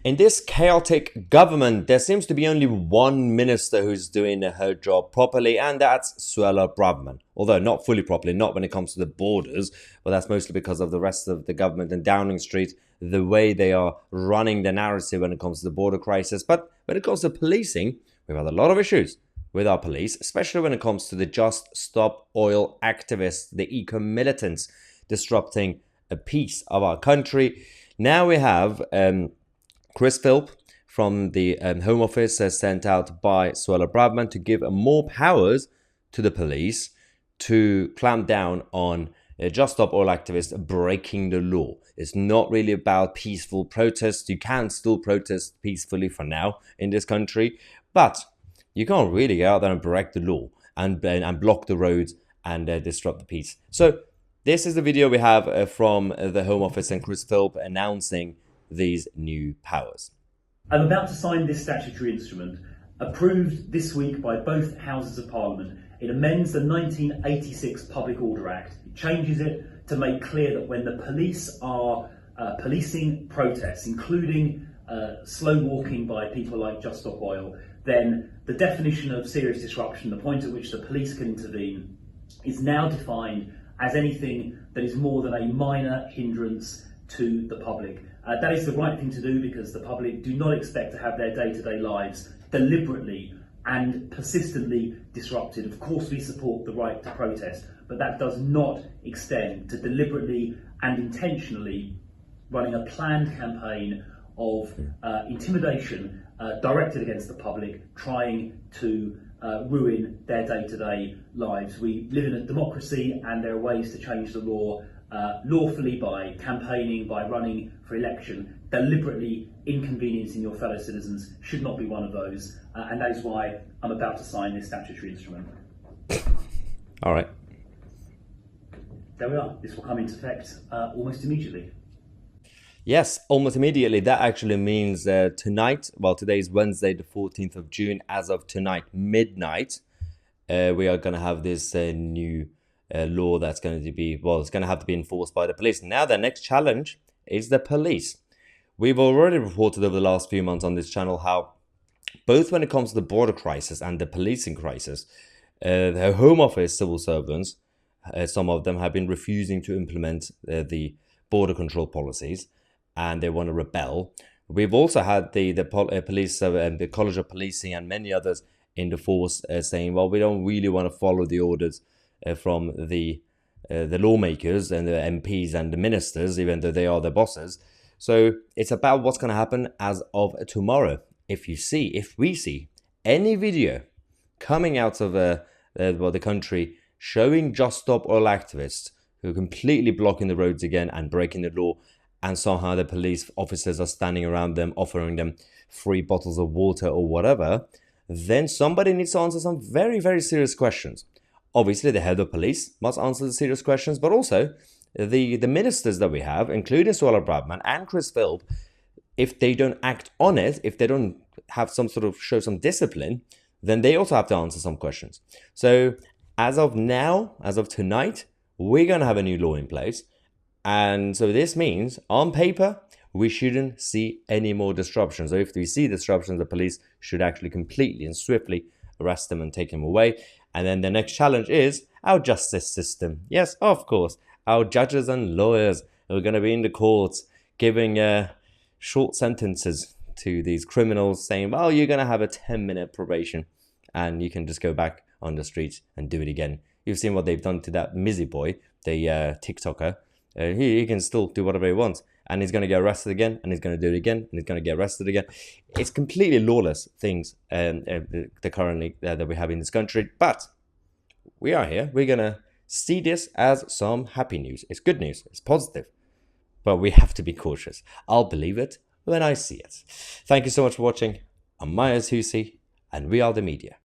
In this chaotic government, there seems to be only one minister who's doing her job properly, and that's Suella Braverman. Although not fully properly, not when it comes to the borders, but that's mostly because of the rest of the government in Downing Street, the way they are running the narrative when it comes to the border crisis. But when it comes to policing, we've had a lot of issues with our police, especially when it comes to the Just Stop Oil activists, the eco-militants disrupting a piece of our country. Now we have Chris Philp from the Home Office sent out by Suella Braverman to give more powers to the police to clamp down on Just Stop Oil activists breaking the law. It's not really about peaceful protests. You can still protest peacefully for now in this country, but you can't really go out there and break the law and block the roads and disrupt the peace. So this is the video we have from the Home Office and Chris Philp announcing these new powers. I'm about to sign this statutory instrument, approved this week by both Houses of Parliament. It amends the 1986 Public Order Act. It changes it to make clear that when the police are policing protests, including slow walking by people like Just Stop Oil, then the definition of serious disruption, the point at which the police can intervene, is now defined as anything that is more than a minor hindrance to the public. That is the right thing to do because the public do not expect to have their day-to-day lives deliberately and persistently disrupted. Of course, we support the right to protest, but that does not extend to deliberately and intentionally running a planned campaign of intimidation directed against the public, trying to ruin their day-to-day lives. We live in a democracy and there are ways to change the law lawfully by campaigning, by running for election. Deliberately inconveniencing your fellow citizens should not be one of those, and that is why I'm about to sign this statutory instrument. All right. There we are. This will come into effect almost immediately. Yes, almost immediately. That actually means tonight, well, today is Wednesday, the 14th of June. As of tonight, midnight, we are going to have this new law that's going to be, well, it's going to have to be enforced by the police. Now, the next challenge is the police. We've already reported over the last few months on this channel how both when it comes to the border crisis and the policing crisis, the Home Office civil servants, some of them have been refusing to implement the border control policies and they want to rebel. We've also had the police and the College of Policing and many others in the force saying, well, we don't really want to follow the orders from the lawmakers and the MPs and the ministers, even though they are the bosses. So it's about what's going to happen as of tomorrow. If we see any video coming out of the country showing Just Stop Oil activists who are completely blocking the roads again and breaking the law, and somehow the police officers are standing around them, offering them free bottles of water or whatever, then somebody needs to answer some very, very serious questions. Obviously, the head of police must answer the serious questions, but also the ministers that we have, including Suella Braverman and Chris Philp, if they don't act on it, if they don't have some sort of show some discipline, then they also have to answer some questions. So as of now, as of tonight, we're going to have a new law in place. And so this means, on paper, we shouldn't see any more disruptions. So if we see disruptions, the police should actually completely and swiftly arrest them and take them away. And then the next challenge is our justice system. Yes, of course, our judges and lawyers are going to be in the courts giving short sentences to these criminals, saying, well, you're going to have a 10-minute probation and you can just go back on the streets and do it again. You've seen what they've done to that Mizzy boy, the TikToker. He can still do whatever he wants, and he's going to get arrested again, and he's going to do it again, and he's going to get arrested again. It's completely lawless things currently that we have in this country, but we are here. We're going to see this as some happy news. It's good news. It's positive, but we have to be cautious. I'll believe it when I see it. Thank you so much for watching. I'm Mahyar Tousi, and we are the media.